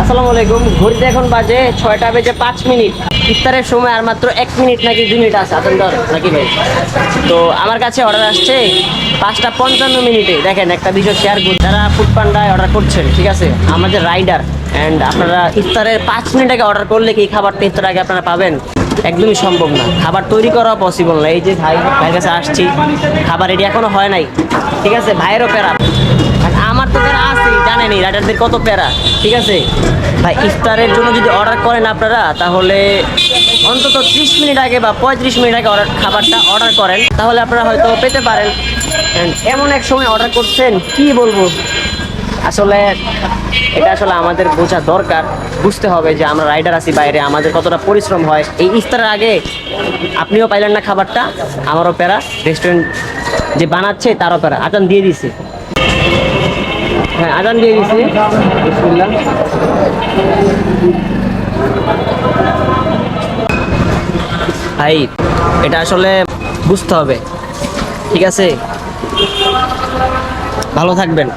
আসসালামু আলাইকুম। ঘড়িতে এখন বাজে 6টা বেজে 5 মিনিট। ইফতারের সময় আর মাত্র 1 মিনিট নাকি 2 মিনিট আছে আতন্দর নাকি ভাই। তো আমার কাছে অর্ডার আসছে 5টা 55 মিনিটে। দেখেন একটা বিষয় শেয়ার করি, যারা ফুড পান্ডায় অর্ডার করছেন, ঠিক আছে, আমাদের রাইডার অ্যান্ড আপনারা ইফতারের 5 মিনিট আগে অর্ডার করলে কি খাবারটা ইফতার আগে আপনারা পাবেন? একদমই সম্ভব না। খাবার তৈরি করা পসিবল না। এই যে ভাইয়ের কাছে আসছি, খাবার রেডি এখনো হয় নাই, ঠিক আছে। ভাইয়েরও প্যারা, আমার তো প্যারা আছে, জানেনি রাইডারদের কত প্যারা, ঠিক আছে ভাই। ইফতারের জন্য যদি অর্ডার করেন আপনারা, তাহলে অন্তত 30 মিনিট আগে বা 35 মিনিট আগে খাবারটা অর্ডার করেন, তাহলে আপনারা হয়তো পেতে পারেন। And এমন এক সময় অর্ডার করছেন, কি বলবো আসলে, এটা আসলে আমাদের বোঝা দরকার। বুঝতে হবে যে আমরা রাইডার আছি বাইরে, আমাদের কতটা পরিশ্রম হয়। এই ইফতারের আগে আপনিও পাইলেন না খাবারটা, আমারও প্যারা, রেস্টুরেন্ট যে বানাচ্ছে তারও প্যারা। আজান দিয়ে দিছে, হ্যাঁ আজান দিয়ে দিছে। বিসমিল্লাহ। ভাই এটা আসলে বুঝতে হবে, ঠিক আছে। ভালো থাকবেন।